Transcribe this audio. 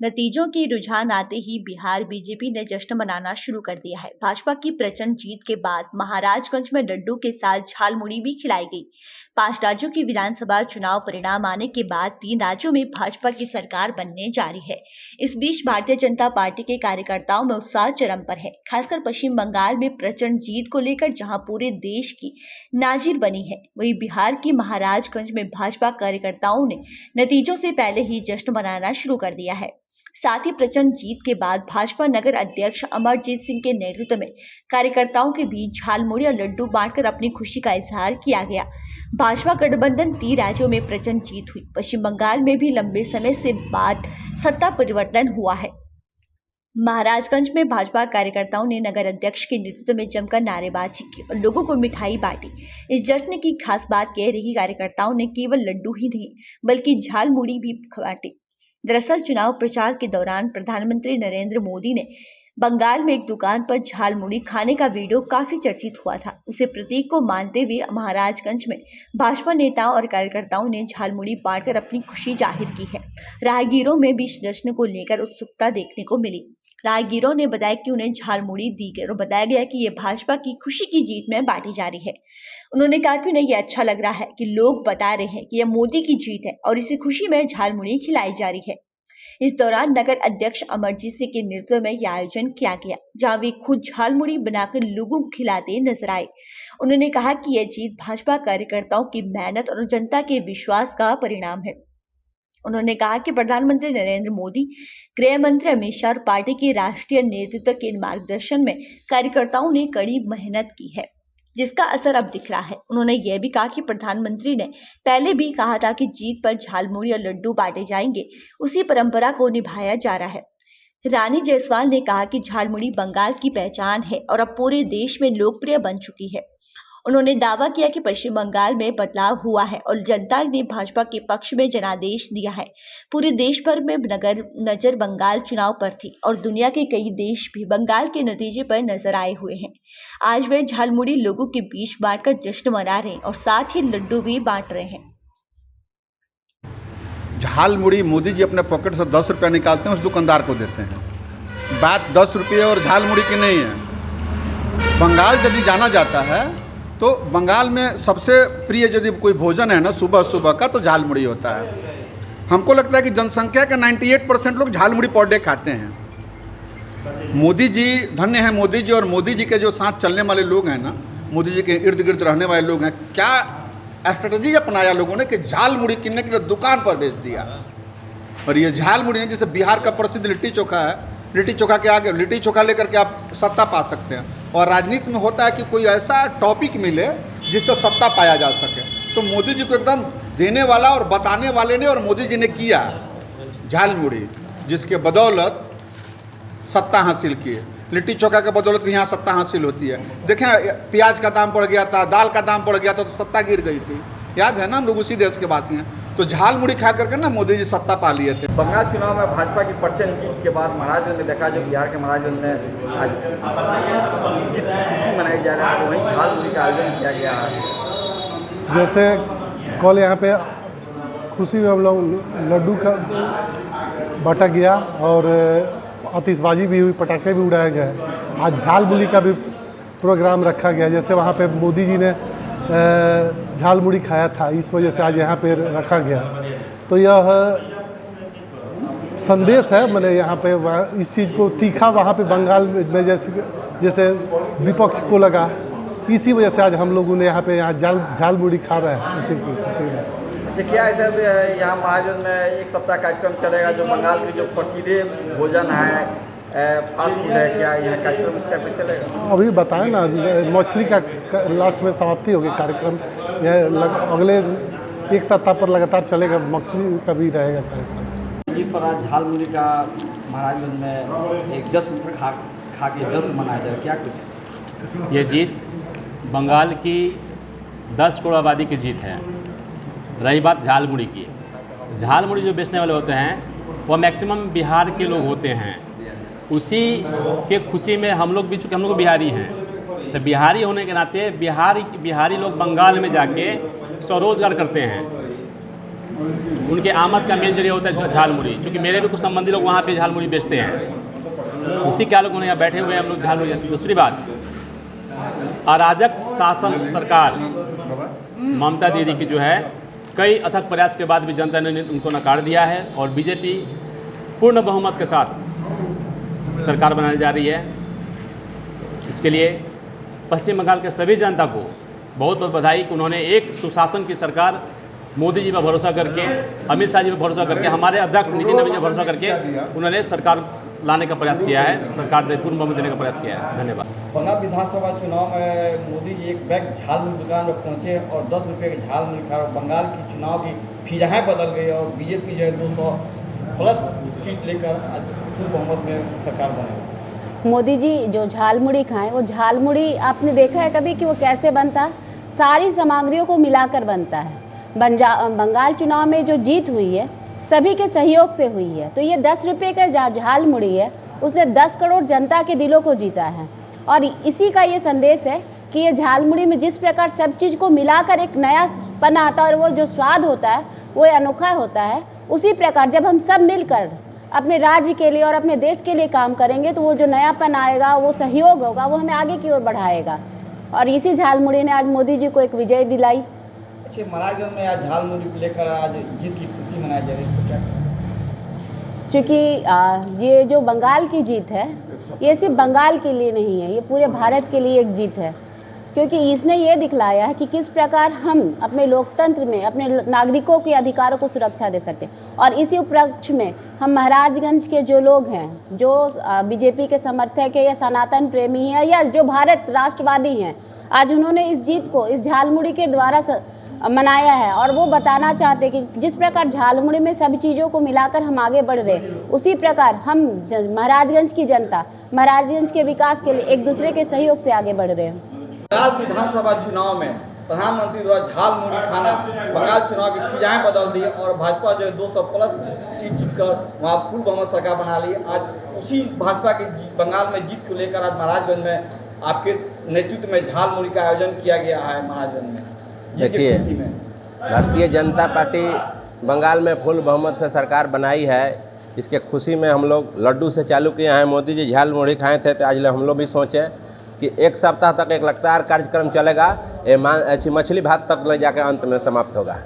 नतीजों की रुझान आते ही बिहार बीजेपी ने जश्न मनाना शुरू कर दिया है। भाजपा की प्रचंड जीत के बाद महाराजगंज में लड्डू के साथ झालमुड़ी भी खिलाई गई। 5 राज्यों की विधानसभा चुनाव परिणाम आने के बाद 3 राज्यों में भाजपा की सरकार बनने जा रही है। इस बीच भारतीय जनता पार्टी के कार्यकर्ताओं में उत्साह चरम पर है, खासकर पश्चिम बंगाल में प्रचंड जीत को लेकर जहां पूरे देश की नाजीर बनी है, वहीं बिहार की महाराजगंज में भाजपा कार्यकर्ताओं ने नतीजों से पहले ही जश्न मनाना शुरू कर दिया है। साथ ही प्रचंड जीत के बाद भाजपा नगर अध्यक्ष अमरजीत सिंह के नेतृत्व में कार्यकर्ताओं के बीच झालमुड़ी और लड्डू बांटकर अपनी खुशी का इजहार किया गया। भाजपा गठबंधन 3 राज्यों में प्रचंड जीत हुई। पश्चिम बंगाल में भी लंबे समय से बाद सत्ता परिवर्तन हुआ है। महाराजगंज में भाजपा कार्यकर्ताओं ने नगर अध्यक्ष के नेतृत्व में जमकर नारेबाजी की और लोगों को मिठाई बांटी। इस जश्न की खास बात कह रही कार्यकर्ताओं ने केवल लड्डू ही नहीं बल्कि झालमुड़ी भी बांटी। दरअसल चुनाव प्रचार के दौरान प्रधानमंत्री नरेंद्र मोदी ने बंगाल में एक दुकान पर झालमुड़ी खाने का वीडियो काफी चर्चित हुआ था। उसे प्रतीक को मानते हुए महाराजगंज में भाजपा नेताओं और कार्यकर्ताओं ने झालमुड़ी बांटकर अपनी खुशी जाहिर की है। राहगीरों में भी जश्न को लेकर उत्सुकता देखने को मिली। राहगीरों ने बताया कि उन्हें झालमुड़ी दी गई और बताया गया कि ये भाजपा की खुशी की जीत में बांटी जा रही है। उन्होंने कहा कि उन्हें यह अच्छा लग रहा है कि लोग बता रहे हैं कि यह मोदी की जीत है और इसी खुशी में झालमुड़ी खिलाई जा रही है। इस दौरान नगर अध्यक्ष अमरजीत सिंह के नेतृत्व में यह आयोजन किया गया, जहां वे खुद झालमुड़ी बनाकर लोगों को खिलाते नजर आए। उन्होंने कहा कि यह जीत भाजपा कार्यकर्ताओं की मेहनत और जनता के विश्वास का परिणाम है। उन्होंने कहा कि प्रधानमंत्री नरेंद्र मोदी, गृह मंत्री अमित शाह और पार्टी के राष्ट्रीय नेतृत्व के मार्गदर्शन में कार्यकर्ताओं ने कड़ी मेहनत की है, जिसका असर अब दिख रहा है। उन्होंने यह भी कहा कि प्रधानमंत्री ने पहले भी कहा था कि जीत पर झालमुड़ी और लड्डू बांटे जाएंगे, उसी परंपरा को निभाया जा रहा है। रानी जायसवाल ने कहा कि झालमुड़ी बंगाल की पहचान है और अब पूरे देश में लोकप्रिय बन चुकी है। उन्होंने दावा किया कि पश्चिम बंगाल में बदलाव हुआ है और जनता ने भाजपा के पक्ष में जनादेश दिया है। पूरे देश भर में नजर बंगाल चुनाव पर थी और दुनिया के कई देश भी बंगाल के नतीजे पर नजर आए हुए हैं। आज वे झालमुड़ी लोगों के बीच बांटकर जश्न मना रहे हैं और साथ ही लड्डू भी बांट रहे हैं। झालमुड़ी मोदी जी अपने पॉकेट से 10 रुपया निकालते हैं, उस दुकानदार को देते हैं। बात 10 रुपये और झालमुड़ी की नहीं है। बंगाल यदि जाना जाता है तो बंगाल में सबसे प्रिय यदि कोई भोजन है ना सुबह सुबह का, तो झालमुड़ी होता है। हमको लगता है कि जनसंख्या के 98% लोग झालमुड़ी पर डे खाते हैं। मोदी जी धन्य हैं, मोदी जी और मोदी जी के जो साथ चलने वाले लोग हैं ना, मोदी जी के इर्द गिर्द रहने वाले लोग हैं, क्या स्ट्रेटजी अपनाया लोगों ने कि झालमुड़ी किनने के लिए दुकान पर बेच दिया। और ये झालमुड़ी है, जैसे बिहार का प्रसिद्ध लिट्टी चोखा है, लिट्टी चोखा के आगे लिट्टी चोखा लेकर के आप सत्ता पा सकते हैं। और राजनीति में होता है कि कोई ऐसा टॉपिक मिले जिससे सत्ता पाया जा सके। तो मोदी जी को एकदम देने वाला और बताने वाले ने और मोदी जी ने किया झालमुड़ी, जिसके बदौलत सत्ता हासिल की है। लिट्टी चोखा के बदौलत भी यहाँ सत्ता हासिल होती है। देखें, प्याज का दाम बढ़ गया था, दाल का दाम बढ़ गया था, तो सत्ता गिर गई थी। याद है ना, हम लोग उसी देश के वासी हैं। तो झालमुड़ी खा करके ना मोदी जी सत्ता पा लिए थे। बंगाल चुनाव में भाजपा की प्रचंड जीत के बाद महाराजगंज में देखा, जो बिहार के महाराजगंज में आज जीत की खुशी मनाई जा रही है, वहीं झालमुड़ी का आयोजन किया गया है। जैसे कल यहाँ पे खुशी में हम लोग लड्डू का बांटा गया और आतिशबाजी भी हुई, पटाखे भी उड़ाए गए। आज झालमुड़ी का भी प्रोग्राम रखा गया। जैसे वहाँ पे मोदी जी ने झालमुड़ी खाया था, इस वजह से आज यहाँ पे रखा गया। तो यह संदेश है, मैंने यहाँ पे इस चीज़ को तीखा वहाँ पे बंगाल में जैसे विपक्ष को लगा, इसी वजह से आज हम लोगों ने यहाँ पे झालमुड़ी खा रहे हैं उसी की खुशी में। अच्छा, क्या ऐसा यहाँ महाराजगंज में एक सप्ताह कार्यक्रम चलेगा, जो बंगाल की जो प्रसिद्ध भोजन है, फास्ट फूड है, क्या यहाँ कार्यक्रम इस टाइप में चलेगा? अभी बताएं ना, मछली का लास्ट में समाप्ति होगी कार्यक्रम। यह अगले एक सप्ताह पर लगातार चलेगा, मछली का भी रहेगा कार्यक्रम। जीत पर आज झालमुड़ी का महाराजगंज में एक जश्न खा के जश्न मनाया जाए, क्या कुछ? ये जीत बंगाल की 10 करोड़ आबादी की जीत है। रही बात झालमुड़ी की, झालमुड़ी जो बेचने वाले होते हैं वो मैक्सिमम बिहार के लोग होते हैं। उसी के खुशी में हम लोग भी, चूँकि हम लोग बिहारी हैं, तो बिहारी होने के नाते बिहारी लोग बंगाल में जाके स्वरोजगार करते हैं। उनके आमद का मेन जरिया होता है झाल मुड़ी, क्योंकि मेरे भी कुछ संबंधी लोग वहाँ पे झाल मुड़ी बेचते हैं, उसी के लोग यहाँ बैठे हुए हैं हम लोग झाल मुड़ी। दूसरी बात, अराजक शासन सरकार ममता दीदी की जो है कई अथक प्रयास के बाद भी जनता ने उनको नकार दिया है और बीजेपी पूर्ण बहुमत के साथ सरकार बनाने जा रही है। इसके लिए पश्चिम बंगाल के सभी जनता को बहुत बहुत बधाई कि उन्होंने एक सुशासन की सरकार मोदी जी पर भरोसा करके, अमित शाह जी पर भरोसा करके, हमारे अध्यक्ष नितिन नवीन जी पर भरोसा करके उन्होंने सरकार लाने का प्रयास किया है, सरकार ने पूर्ण बहुमत देने का प्रयास किया है। धन्यवाद। बंगाल विधानसभा चुनाव में मोदी जी एक बैग झाल मुड़ी दुकान पर पहुंचे और 10 रुपये के झाल मुड़ी खा, बंगाल की चुनाव की फिजाएँ बदल गई और बीजेपी जो है 200+ सीट लेकर आज पूर्ण बहुमत में सरकार बनेगी। मोदी जी जो झाल मुड़ी खाएं, वो झाल मुड़ी आपने देखा है कभी कि वो कैसे बनता है? सारी सामग्रियों को मिलाकर बनता है। बंगाल चुनाव में जो जीत हुई है सभी के सहयोग से हुई है। तो ये 10 रुपये का झाल मुड़ी है, उसने 10 करोड़ जनता के दिलों को जीता है। और इसी का ये संदेश है कि ये झाल मुड़ी में जिस प्रकार सब चीज़ को मिलाकर एक नयापन आता है और वो जो स्वाद होता है वो अनोखा होता है, उसी प्रकार जब हम सब मिलकर अपने राज्य के लिए और अपने देश के लिए काम करेंगे तो वो जो नयापन आएगा, वो सहयोग होगा, वो हमें आगे की ओर बढ़ाएगा। और इसी झाल मुड़ी ने आज मोदी जी को एक विजय दिलाई। अच्छे महाराजगंज में आज झाल मुड़ी को लेकर आज जीत की खुशी मनाई जा रही है, क्या? क्योंकि ये जो बंगाल की जीत है, ये सिर्फ बंगाल के लिए नहीं है, ये पूरे भारत के लिए एक जीत है। क्योंकि इसने ये दिखलाया है कि किस प्रकार हम अपने लोकतंत्र में अपने नागरिकों के अधिकारों को सुरक्षा दे सकते हैं। और इसी उपलक्ष्य में हम महाराजगंज के जो लोग हैं, जो बीजेपी के समर्थक है या सनातन प्रेमी हैं या जो भारत राष्ट्रवादी हैं, आज उन्होंने इस जीत को इस झालमुड़ी के द्वारा मनाया है। और वो बताना चाहते हैं कि जिस प्रकार झालमुड़ी में सभी चीज़ों को मिलाकर हम आगे बढ़ रहे हैं, उसी प्रकार हम महाराजगंज की जनता महाराजगंज के विकास के लिए एक दूसरे के सहयोग से आगे बढ़ रहे हैं। बंगाल विधानसभा चुनाव में प्रधानमंत्री द्वारा झाल मुड़ी खाना बंगाल चुनाव की फिजाएँ बदल दी और भाजपा जो है 200+ सीट जीतकर वहाँ पूर्ण बहुमत सरकार बना ली। आज उसी भाजपा की बंगाल में जीत को लेकर आज महाराजगंज में आपके नेतृत्व में झाल मुड़ी का आयोजन किया गया है। महाराजगंज में देखिए, भारतीय जनता पार्टी बंगाल में फुल बहुमत से सरकार बनाई है। इसके खुशी में हम लोग लड्डू से चालू किए हैं। मोदी जी झाल मुड़ी खाए थे तो आज हम लोग भी सोचें कि एक सप्ताह तक एक लगातार कार्यक्रम चलेगा, ये मछली भात तक ले जाकर अंत में समाप्त होगा।